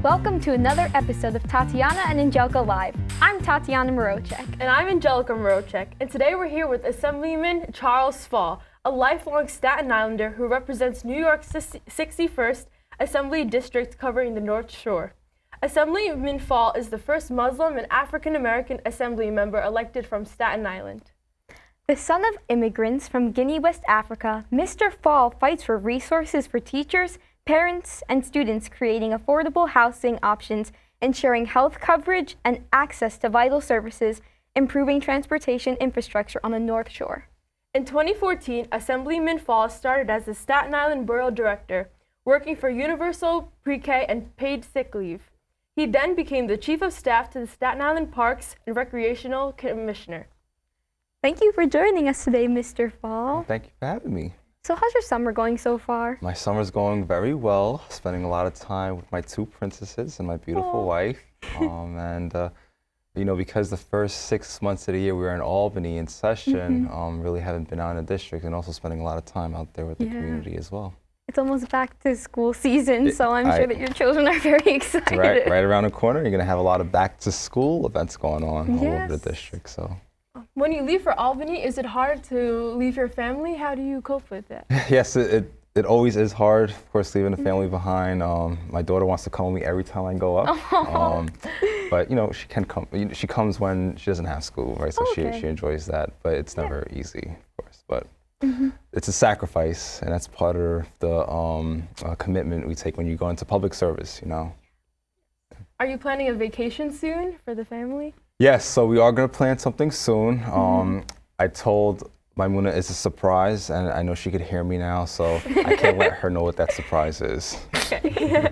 Welcome to another episode of Tatiana and Angelica Live. I'm Tatiana Mroczek. And I'm Angelica Mroczek. And today we're here with Assemblyman Charles Fall, a lifelong Staten Islander who represents New York's 61st Assembly District covering the Northshore. Assemblyman Fall is the first Muslim and African-American Assembly member elected from Staten Island. The son of immigrants from Guinea, West Africa, Mr. Fall fights for resources for teachers, parents, and students, creating affordable housing options, ensuring health coverage and access to vital services, improving transportation infrastructure on the North Shore. In 2014, Assemblyman Fall started as the Staten Island Borough Director, working for universal pre-K and paid sick leave. He then became the Chief of Staff to the Staten Island Parks and Recreational Commissioner. Thank you for joining us today, Mr. Fall. Thank you for having me. So how's your summer going so far? My summer's going very well, spending a lot of time with my two princesses and my beautiful wife. You know, because the first 6 months of the year we were in Albany in session, really haven't been out in the district, and also spending a lot of time out there with the community as well. It's almost back to school season, so I'm sure that your children are very excited. Right around the corner, you're going to have a lot of back to school events going on all over the district. So. When you leave for Albany, is it hard to leave your family? How do you cope with that? Yes, it always is hard, of course, leaving the family behind. My daughter wants to come with me every time I go up. But, you know, she can come. She comes when she doesn't have school, right? So she enjoys that, but it's never easy, of course. But it's a sacrifice, and that's part of the commitment we take when you go into public service, you know. Are you planning a vacation soon for the family? Yes, so we are going to plan something soon. I told Maimuna it's a surprise, and I know she could hear me now, so I can't let her know what that surprise is. Okay.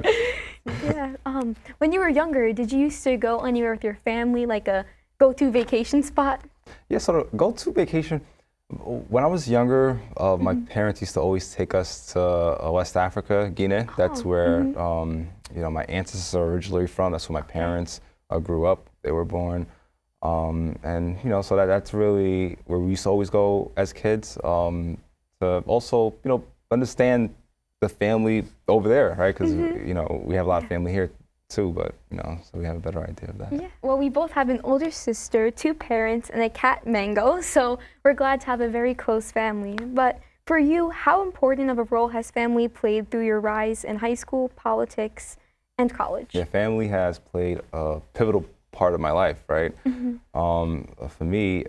When you were younger, did you used to go anywhere with your family, like a go-to vacation spot? Yeah, so the go-to vacation, when I was younger, my parents used to always take us to West Africa, Guinea. That's where you know, my ancestors are originally from. That's where my parents grew up. They were born. And, you know, so that's really where we used to always go as kids, to also, you know, understand the family over there, right? Because, you know, we have a lot of family here too, but, you know, so we have a better idea of that. Yeah, well, we both have an older sister, 2 parents, and a cat, Mango, so we're glad to have a very close family. But for you, how important of a role has family played through your rise in high school, politics, and college? Yeah, family has played a pivotal part of my life, right? For me,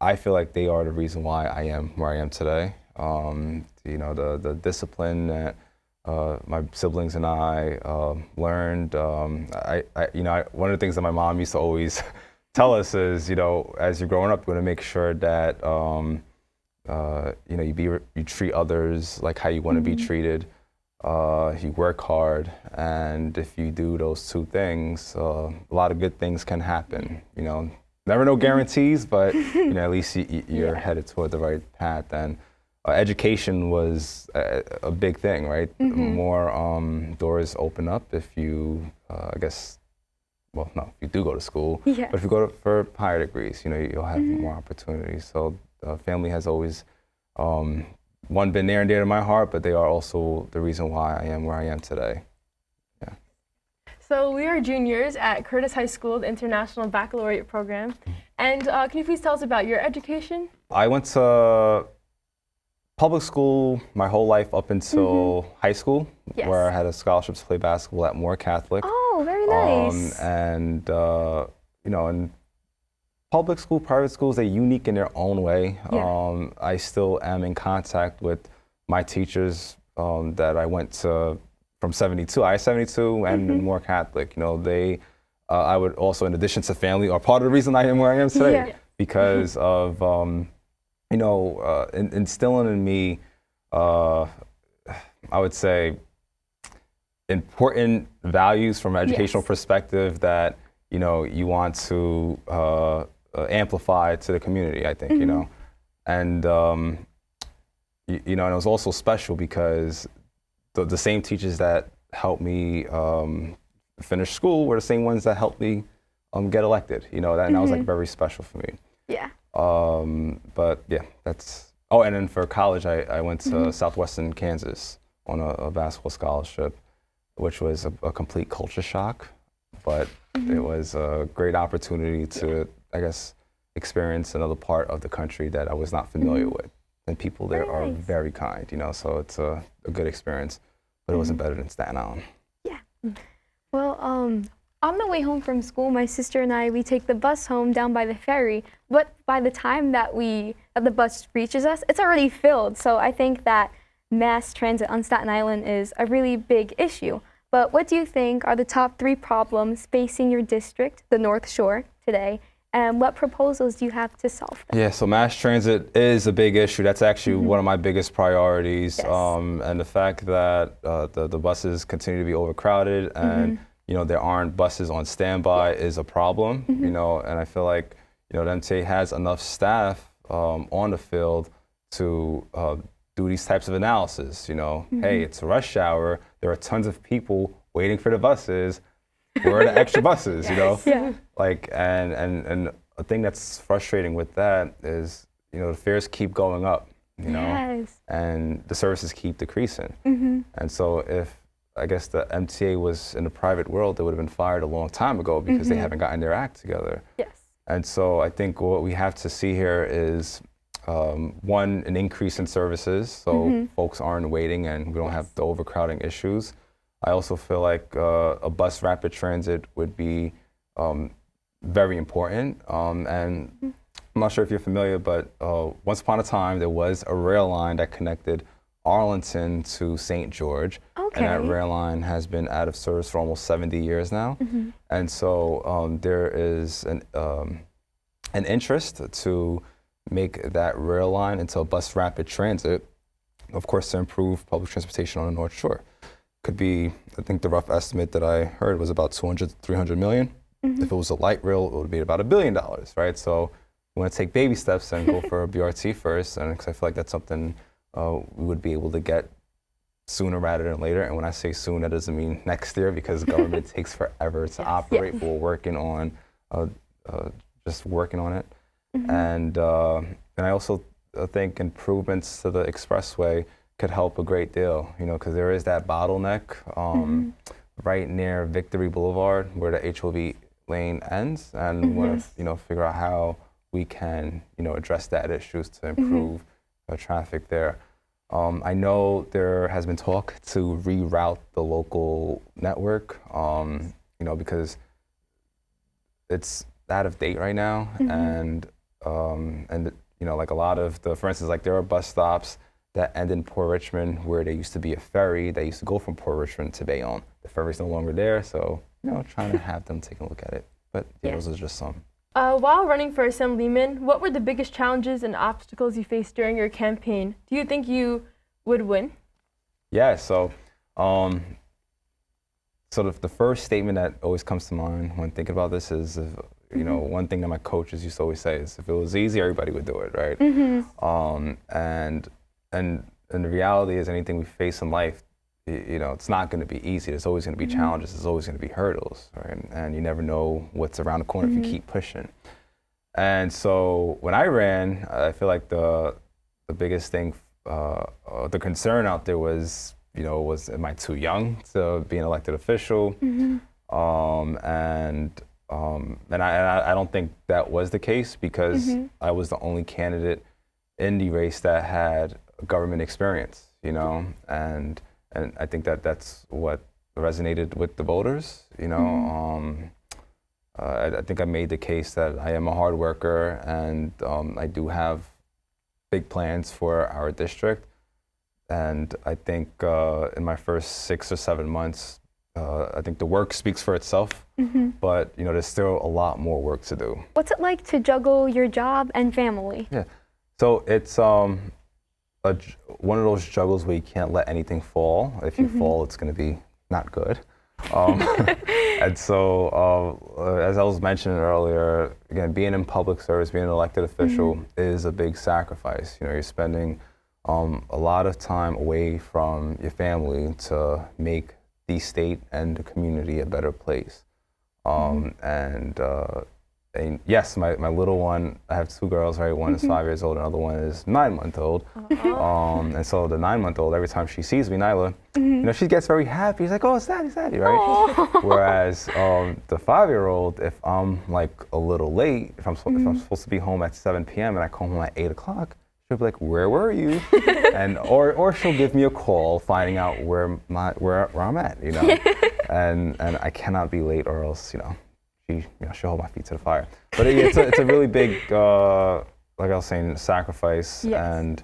I feel like they are the reason why I am where I am today. You know, the discipline that my siblings and I learned. You know, one of the things that my mom used to always tell us is, you know, as you're growing up, you want to make sure that you know, you treat others like how you want to be treated. You work hard, and if you do those 2 things, a lot of good things can happen. You know, never no guarantees, but you know, at least you're headed toward the right path. And education was a big thing, right? More doors open up if you, I guess, well, no, if you do go to school, but if you go for higher degrees, you know, you'll have more opportunities. So family has always one, been near and dear to my heart, but they are also the reason why I am where I am today. Yeah. So we are juniors at Curtis High School, the International Baccalaureate Program. And can you please tell us about your education? I went to public school my whole life up until high school, where I had a scholarship to play basketball at Moore Catholic. Oh, very nice. You know, and public school, private schools, they're unique in their own way. I still am in contact with my teachers that I went to from 72, I-72 and Moore Catholic. You know, they, I would also, in addition to family, are part of the reason I am where I am today, because of, you know, instilling in me, I would say, important values from an educational perspective that, you know, you want to amplify to the community, I think, you know. And, you know, and it was also special because the same teachers that helped me finish school were the same ones that helped me get elected, you know, and that was like very special for me. Yeah. But yeah, that's, oh, and then for college, I went to Southwestern Kansas on a basketball scholarship. which was a complete culture shock, but it was a great opportunity to, I guess, experience another part of the country that I was not familiar with. And people there are very kind, you know, so it's a good experience, but it wasn't better than Staten Island. Yeah. Well, on the way home from school, my sister and I, we take the bus home down by the ferry, but by the time that the bus reaches us, it's already filled. So I think that mass transit on Staten Island is a really big issue. But what do you think are the top 3 problems facing your district, the North Shore, today? And what proposals do you have to solve them? Yeah, so mass transit is a big issue. That's actually one of my biggest priorities. Yes. And the fact that the buses continue to be overcrowded and you know, there aren't buses on standby is a problem, you know, and I feel like, you know, the MTA has enough staff on the field to do these types of analysis, you know. Hey, it's rush hour, there are tons of people waiting for the buses, where are the extra buses, you know? Yeah. Like, and a thing that's frustrating with that is, you know, the fares keep going up, you know, and the services keep decreasing. And so if, I guess the MTA was in the private world, they would have been fired a long time ago because they haven't gotten their act together. Yes. And so I think what we have to see here is, one, an increase in services, so folks aren't waiting and we don't have the overcrowding issues. I also feel like a bus rapid transit would be very important. And I'm not sure if you're familiar, but once upon a time, there was a rail line that connected Arlington to St. George. And that rail line has been out of service for almost 70 years now. And so there is an interest to make that rail line into a bus rapid transit, of course, to improve public transportation on the North Shore. Could be, I think the rough estimate that I heard was about 200 to 300 million. If it was a light rail, it would be about $1 billion, right? So we want to take baby steps and go for a BRT first, and because I feel like that's something we would be able to get sooner rather than later. And when I say soon, that doesn't mean next year, because government takes forever to operate. We're working on just working on it. And I also think improvements to the expressway could help a great deal, you know, because there is that bottleneck right near Victory Boulevard where the HOV lane ends, and we want to, you know, figure out how we can, you know, address that issues to improve traffic there. I know there has been talk to reroute the local network, you know, because it's out of date right now, and you know, like a lot of the, for instance, like there are bus stops that end in Port Richmond where there used to be a ferry that used to go from Port Richmond to Bayonne. The ferry's no longer there, so, you know, trying to have them take a look at it. But yeah, those are just some. While running for Assemblyman, what were the biggest challenges and obstacles you faced during your campaign? Do you think you would win? Yeah, so the first statement that always comes to mind when thinking about this is, you know, one thing that my coaches used to always say is, if it was easy, everybody would do it, right? And the reality is, anything we face in life, you know, it's not going to be easy. There's always going to be challenges. There's always going to be hurdles, right? And you never know what's around the corner if you keep pushing. And so when I ran, I feel like the biggest thing, the concern out there was, you know, am I too young to be an elected official? And I don't think that was the case, because I was the only candidate in the race that had government experience, you know, and I think that that's what resonated with the voters, you know. I think I made the case that I am a hard worker, and I do have big plans for our district. And I think in my first 6 or 7 months, I think the work speaks for itself, but, you know, there's still a lot more work to do. What's it like to juggle your job and family? Yeah, so it's one of those juggles where you can't let anything fall. If you fall, it's going to be not good. And so, as I was mentioning earlier, again, being in public service, being an elected official is a big sacrifice. You know, you're spending a lot of time away from your family to make the state and the community a better place. And yes, my little one, I have two girls, right? One is 5 years old, another one is 9 months old. And so the 9-month-old, every time she sees me, Nyla, you know, she gets very happy. She's like, oh, it's Daddy, right? Whereas the 5-year-old, if I'm like a little late, if I'm supposed to be home at 7 p.m. and I come home at 8 o'clock, she'll be like, where were you? And or she'll give me a call, finding out where I'm at, you know. and I cannot be late, or else, you know, she'll hold my feet to the fire. But it's a really big, like I was saying, sacrifice, and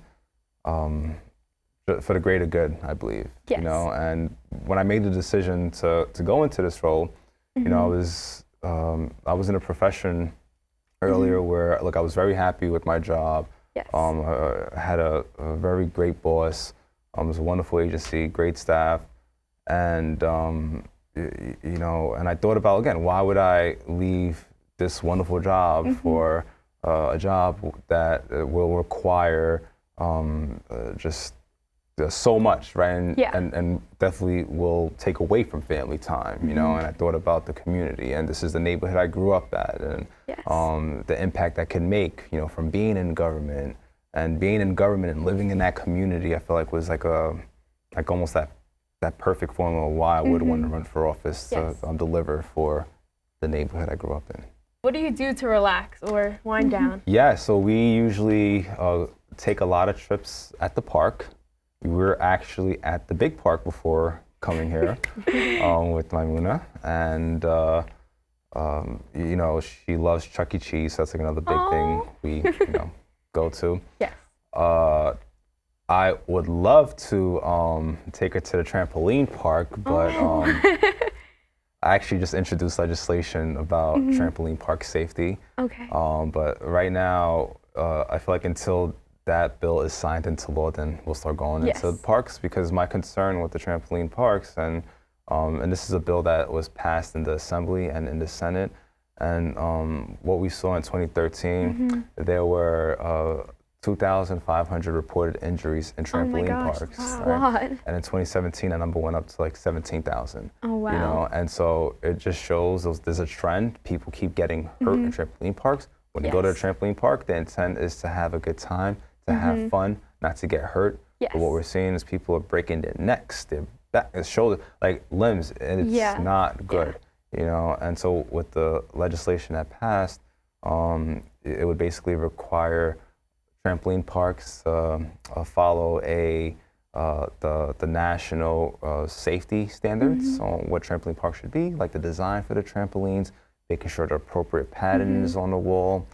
for the greater good, I believe. You know, and when I made the decision to go into this role, you know, I was in a profession earlier where, look, I was very happy with my job. I had a very great boss. It was a wonderful agency, great staff, and you know, and I thought about, again, why would I leave this wonderful job for a job that will require just so much, right? And definitely will take away from family time, you know. And I thought about the community, and this is the neighborhood I grew up at, and the impact I can make, you know, from being in government and living in that community. I feel like was like almost that perfect formula why I would want to run for office to deliver for the neighborhood I grew up in. What do you do to relax or wind down? Yeah, so we usually take a lot of trips at the park. We were actually at the big park before coming here with Maimuna, and you know, she loves Chuck E. Cheese, so that's like another big thing we go to. I would love to take her to the trampoline park, but I actually just introduced legislation about trampoline park safety. But right now, I feel like until that bill is signed into law, then we'll start going into the parks, because my concern with the trampoline parks, and this is a bill that was passed in the Assembly and in the Senate, and what we saw in 2013, there were 2,500 reported injuries in trampoline parks. Right? And in 2017, that number went up to like 17,000. You know, and so it just shows there's a trend. People keep getting hurt in trampoline parks. When you go to a trampoline park, the intent is to have a good time, to have fun, not to get hurt. But what we're seeing is people are breaking their necks, their back, their shoulders, like limbs, and it's not good. You know, and so with the legislation that passed, it would basically require trampoline parks follow the national safety standards on what trampoline parks should be, like the design for the trampolines, making sure the appropriate padding is on the wall,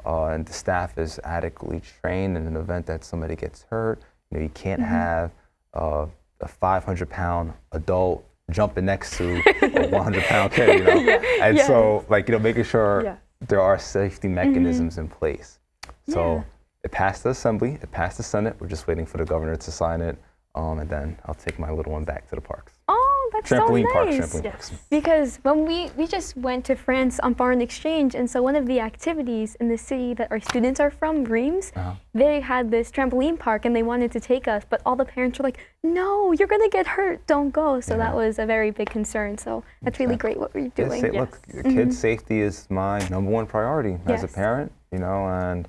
and the staff is adequately trained in an event that somebody gets hurt. You know, you can't have a 500-pound adult jumping next to a 100-pound kid, you know? And so, like, you know, making sure there are safety mechanisms in place. So it passed the Assembly, it passed the Senate. We're just waiting for the governor to sign it, and then I'll take my little one back to the parks. Oh, that's trampoline so nice. Trampoline parks. Because when we just went to France on foreign exchange, and so one of the activities in the city that our students are from, Reims, they had this trampoline park and they wanted to take us, but all the parents were like, no, you're gonna get hurt, don't go. So that was a very big concern. So that's really great what we're doing. Look, kids' safety is my #1 priority as a parent, you know, and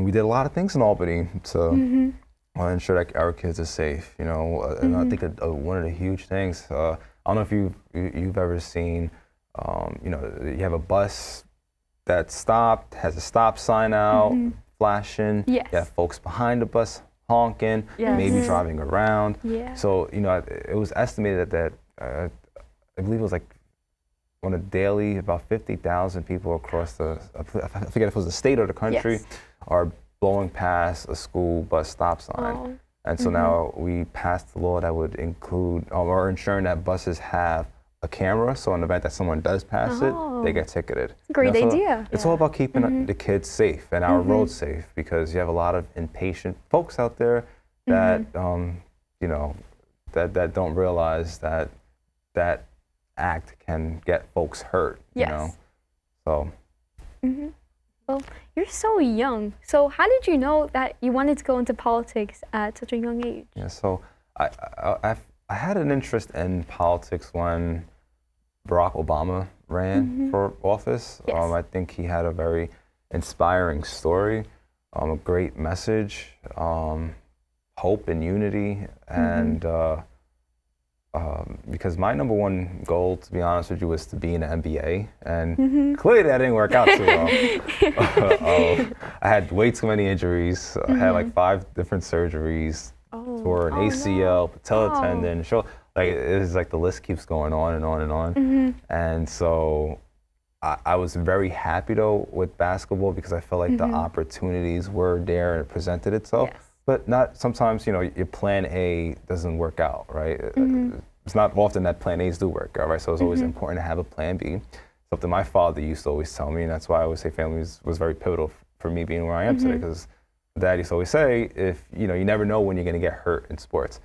we did a lot of things in Albany to ensure that our kids are safe, you know. And I think one of the huge things, I don't know if you've ever seen, you know, you have a bus that stopped, has a stop sign out, flashing. You have folks behind the bus honking, maybe driving around. So, you know, it was estimated that I believe it was like on a daily, about 50,000 people across I forget if it was the state or the country, are blowing past a school bus stop sign. And so now we passed the law that would include, or ensuring that buses have a camera, so in the event that someone does pass it, they get ticketed. Great so idea. It's all about keeping the kids safe and our roads safe, because you have a lot of impatient folks out there that, you know, that don't realize that that act can get folks hurt, you know? So. Well, you're so young. So how did you know that you wanted to go into politics at such a young age? Yeah, so I had an interest in politics when Barack Obama ran for office. Yes. I think he had a very inspiring story, a great message, hope and unity, and because my number one goal, to be honest with you, was to be in the NBA, and clearly that didn't work out too well. I had way too many injuries. I had like 5 different surgeries, tore an ACL, patella tendon, like it's like the list keeps going on and on and on. And so I was very happy though with basketball because I felt like the opportunities were there and it presented itself. Yes. But not sometimes, you know, your plan A doesn't work out, right? It's not often that plan A's do work out, right? So it's always important to have a plan B. Something my father used to always tell me, and that's why I always say family was very pivotal for me being where I am today, because Dad used to always say, if you know, you never know when you're going to get hurt in sports,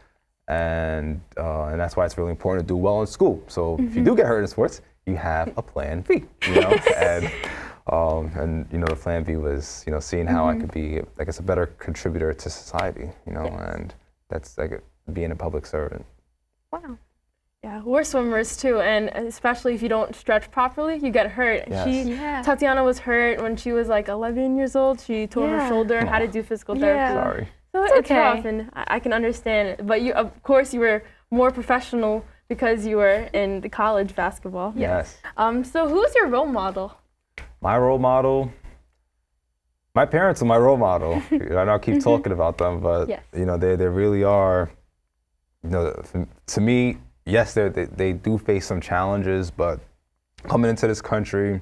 and that's why it's really important to do well in school. So if you do get hurt in sports, you have a plan B, you know, and you know, the plan B was, you know, seeing how I could be, I guess, a better contributor to society, you know, and that's like being a public servant. Wow. Yeah, we're swimmers too, and especially if you don't stretch properly, you get hurt. Yes. Tatiana was hurt when she was like 11 years old. She tore her shoulder, had to do physical therapy. Sorry. So it's rough, and I can understand it. But you, of course, you were more professional because you were in the college basketball. Yes. So who's your role model? My role model, my parents are my role model. I know I keep talking about them, but you know, they really are. You know, to me, yes, they do face some challenges, but coming into this country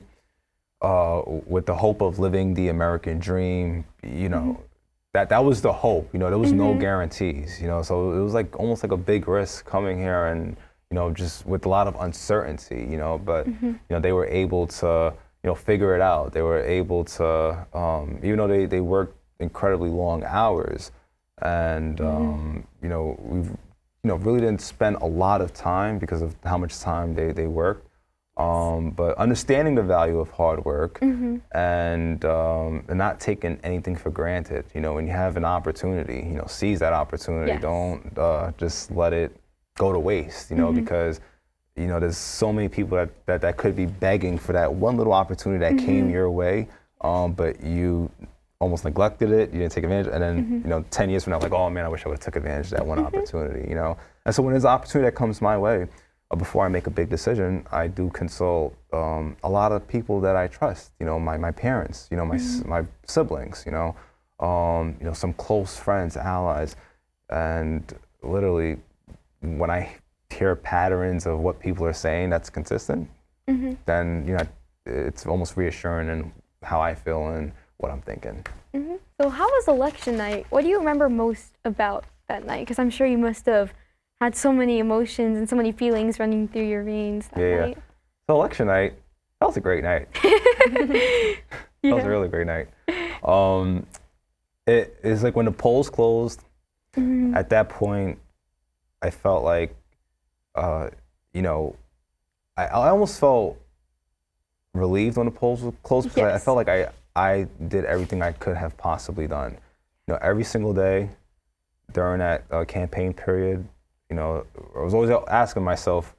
with the hope of living the American dream, you know, that was the hope. You know, there was no guarantees. You know, so it was like almost like a big risk coming here, and you know, just with a lot of uncertainty. You know, but you know, they were able to, you know, figure it out. They were able to, even though they worked incredibly long hours, and you know, we've, you know, really didn't spend a lot of time because of how much time they worked. But understanding the value of hard work and not taking anything for granted. You know, when you have an opportunity, you know, seize that opportunity. Don't just let it go to waste. You know, because you know, there's so many people that could be begging for that one little opportunity that came your way, but you almost neglected it, you didn't take advantage, and then you know, 10 years from now, like, oh man, I wish I would have took advantage of that one opportunity, you know. And so when there's an opportunity that comes my way, before I make a big decision, I do consult a lot of people that I trust, you know, my parents, you know, my siblings, you know, some close friends, allies, and literally when I hear patterns of what people are saying that's consistent, then, you know, it's almost reassuring in how I feel and what I'm thinking. So how was election night? What do you remember most about that night? Because I'm sure you must have had so many emotions and so many feelings running through your veins that night. So election night, that was a great night. That was a really great night. It is like when the polls closed, at that point, I felt like, you know, I almost felt relieved when the polls were closed because I felt like I did everything I could have possibly done. You know, every single day during that campaign period, you know, I was always asking myself,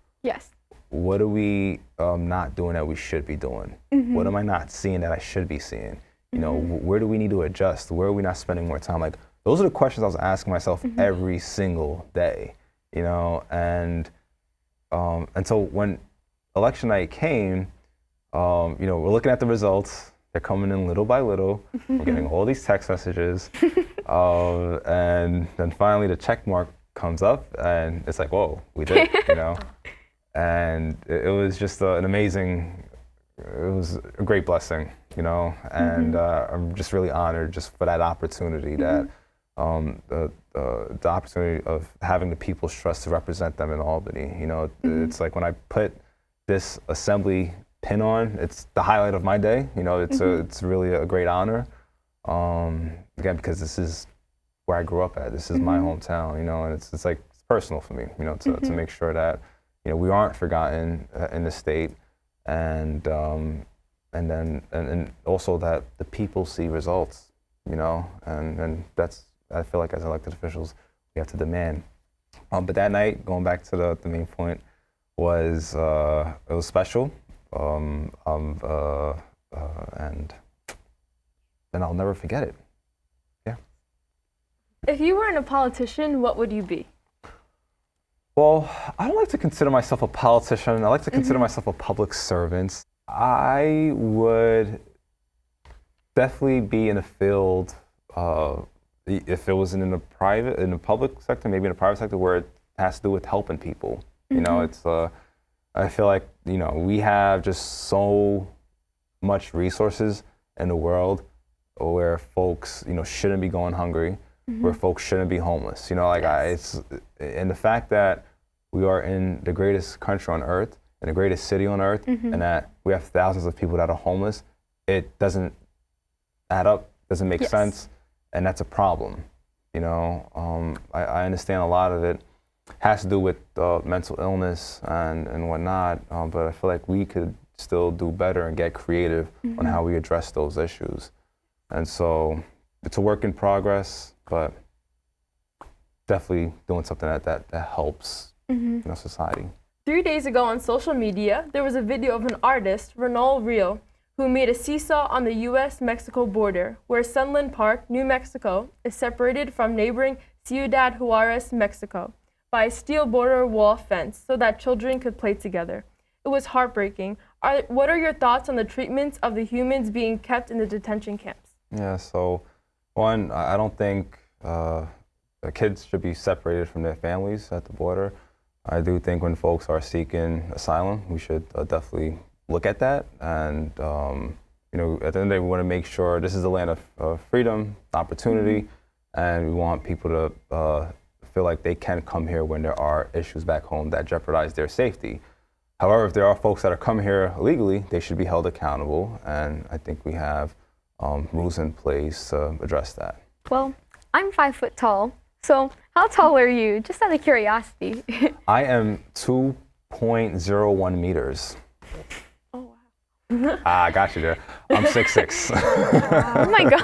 what are we not doing that we should be doing? What am I not seeing that I should be seeing? You know, where do we need to adjust? Where are we not spending more time? Like, those are the questions I was asking myself every single day, you know, and so when election night came, you know, we're looking at the results. They're coming in little by little. We're getting all these text messages. And then finally the check mark comes up and it's like, whoa, we did, you know? And it was just an amazing, it was a great blessing, you know? And I'm just really honored just for that opportunity that, the opportunity of having the people's trust to represent them in Albany. You know, it's like when I put this assembly pin on, it's the highlight of my day. You know, it's really a great honor. Again, because this is where I grew up at. This is my hometown, you know, and it's like it's personal for me, you know, to make sure that, you know, we aren't forgotten in the state, and also that the people see results, you know, and that's, I feel like as elected officials we have to demand. But that night, going back to the main point, was it was special, and I'll never forget it. Yeah. If you weren't a politician, what would you be? Well, I don't like to consider myself a politician. I like to consider myself a public servant. I would definitely be in a field, if it wasn't in the public sector, maybe in the private sector, where it has to do with helping people. You know, it's, I feel like, you know, we have just so much resources in the world where folks, you know, shouldn't be going hungry, where folks shouldn't be homeless. You know, like and the fact that we are in the greatest country on earth, in the greatest city on earth, and that we have thousands of people that are homeless, it doesn't add up, doesn't make sense, and that's a problem. You know, I understand a lot of it has to do with mental illness and whatnot, but I feel like we could still do better and get creative on how we address those issues. And so it's a work in progress, but definitely doing something that helps you know, society. 3 days ago on social media, there was a video of an artist, Ronald Real, who made a seesaw on the U.S.-Mexico border, where Sunland Park, New Mexico, is separated from neighboring Ciudad Juarez, Mexico, by a steel border wall fence so that children could play together. It was heartbreaking. What are your thoughts on the treatments of the humans being kept in the detention camps? Yeah, so one, I don't think kids should be separated from their families at the border. I do think when folks are seeking asylum, we should definitely look at that. And, you know, at the end of the day, we want to make sure this is a land of freedom, opportunity, and we want people to feel like they can come here when there are issues back home that jeopardize their safety. However, if there are folks that are coming here illegally, they should be held accountable, and I think we have rules in place to address that. Well, I'm 5 foot tall, so how tall are you? Just out of curiosity. I am 2.01 meters. Oh, wow. I got you there. I'm 6'6". Oh my God.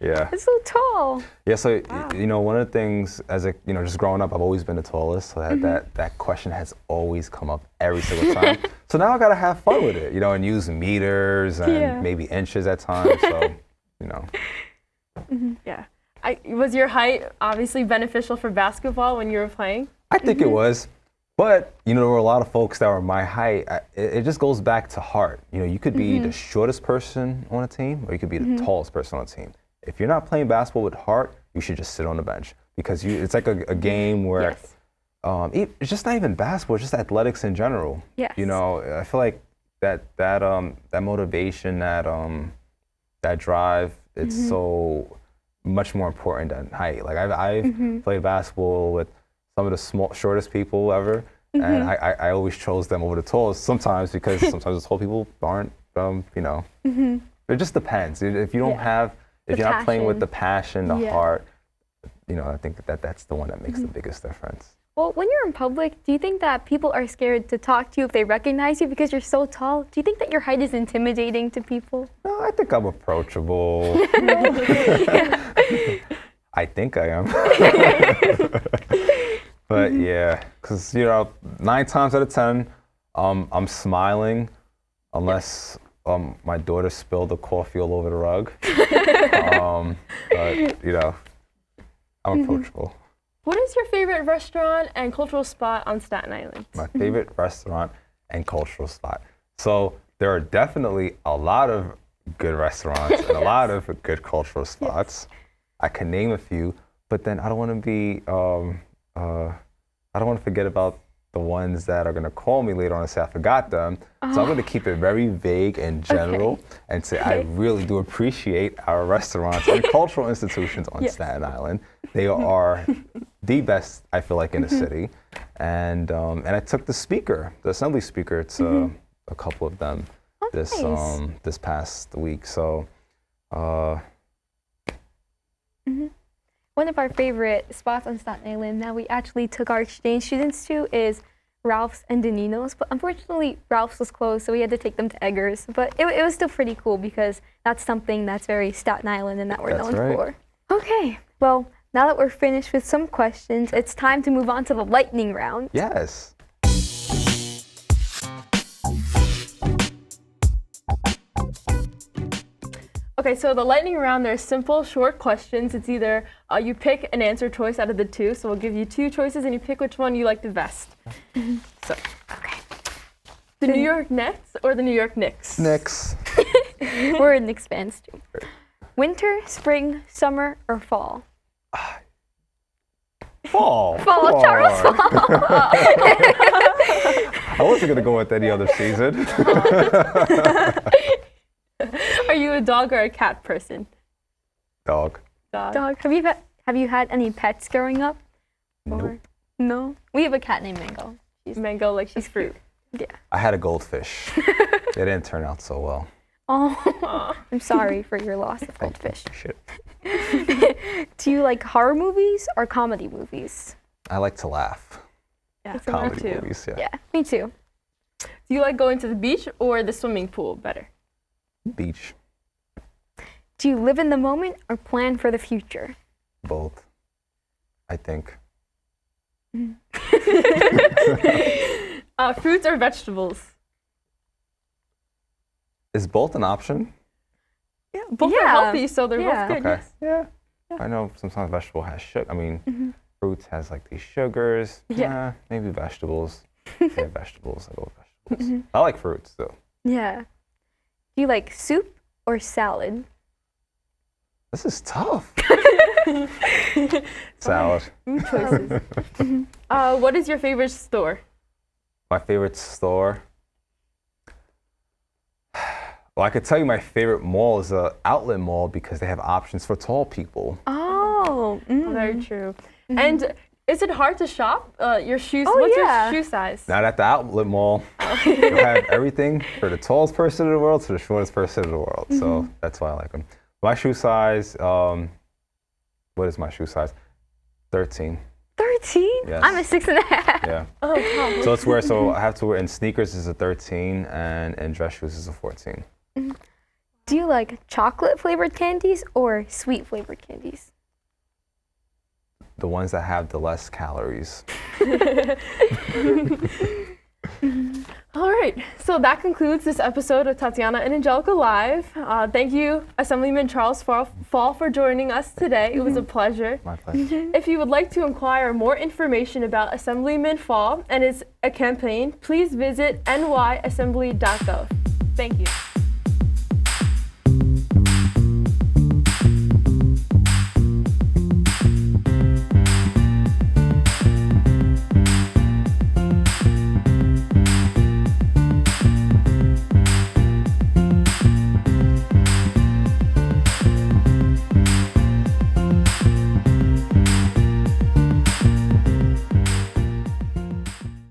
Yeah. It's so tall. Yeah, so, you know, one of the things, as you know, just growing up, I've always been the tallest, so that question has always come up every single time. So now I gotta have fun with it, you know, and use meters and maybe inches at times, so, you know. Yeah. Was your height obviously beneficial for basketball when you were playing? I think it was, but, you know, there were a lot of folks that were my height. It just goes back to heart. You know, you could be the shortest person on a team, or you could be the tallest person on a team. If you're not playing basketball with heart, you should just sit on the bench, because it's like a game where it's just not even basketball, it's just athletics in general. Yes. You know, I feel like that motivation, that drive, it's so much more important than height. Like I've played basketball with some of the shortest people ever, and I always chose them over the tallest sometimes, because sometimes the tall people aren't, you know, it just depends. If you don't have, if you're not playing with the passion, the heart, you know, I think that's the one that makes the biggest difference. Well, when you're in public, do you think that people are scared to talk to you if they recognize you because you're so tall? Do you think that your height is intimidating to people? No, I think I'm approachable. I think I am. But yeah, because, you know, 9 times out of 10, I'm smiling, unless my daughter spilled the coffee all over the rug. But, you know, I'm approachable. What is your favorite restaurant and cultural spot on Staten Island? My favorite restaurant and cultural spot. So there are definitely a lot of good restaurants and a lot of good cultural spots. I can name a few, but then I don't want to be, I don't want to forget about the ones that are going to call me later on and say I forgot them. So I'm going to keep it very vague and general and say I really do appreciate our restaurants and cultural institutions on Staten Island. They are the best, I feel like, in the city. And I took the assembly speaker to a couple of them this past week. So one of our favorite spots on Staten Island that we actually took our exchange students to is Ralph's and Danino's, but unfortunately Ralph's was closed, so we had to take them to Eggers. But it was still pretty cool, because that's something that's very Staten Island and that we're known for. Okay, well, now that we're finished with some questions, it's time to move on to the lightning round. Yes. Okay, so the lightning round, there's simple, short questions. It's either you pick an answer choice out of the two, so we'll give you two choices and you pick which one you like the best. So, Okay. the New York Nets or the New York Knicks? Knicks. We're Knicks fans too. Winter, spring, summer, or fall? Fall. Fall, Come Charles on. Fall. I wasn't gonna go with any other season. Are you a dog or a cat person? Dog. Dog. Have you had any pets growing up? Nope. No. We have a cat named Mango. Mango, like she's fruit. Yeah. I had a goldfish. It didn't turn out so well. Oh, I'm sorry for your loss of goldfish. Shit. Do you like horror movies or comedy movies? I like to laugh. Yeah, Comedy movies, yeah. Yeah, me too. Do you like going to the beach or the swimming pool better? Beach. Do you live in the moment or plan for the future? Both. I think. Fruits or vegetables? Is both an option? Yeah, both are healthy, so they're Yeah. both good. Okay. Yes. Yeah. I know sometimes vegetable has sugar. I mean, fruits has like these sugars. Yeah. Maybe vegetables. Yeah, vegetables. I go with vegetables. I like fruits though. Yeah. Do you like soup or salad? This is tough. Salad. Good choices. What is your favorite store? My favorite store. Well, I could tell you my favorite mall is a outlet mall because they have options for tall people. Oh, Very true. And is it hard to shop? Your shoes. Oh, What's yeah. your shoe size? Not at the outlet mall. You have everything for the tallest person in the world to the shortest person in the world. So that's why I like them. My shoe size, what is my shoe size? 13. 13? Yes. I'm a 6.5. Yeah. Oh, wow. So I have to wear in sneakers is a 13 and in dress shoes is a 14. Do you like chocolate flavored candies or sweet flavored candies? The ones that have the less calories. All right, so that concludes this episode of Tatiana and Angelica Live. Thank you, Assemblyman Charles Fall, for joining us today. It was a pleasure. My pleasure. If you would like to inquire more information about Assemblyman Fall and his campaign, please visit nyassembly.gov. Thank you.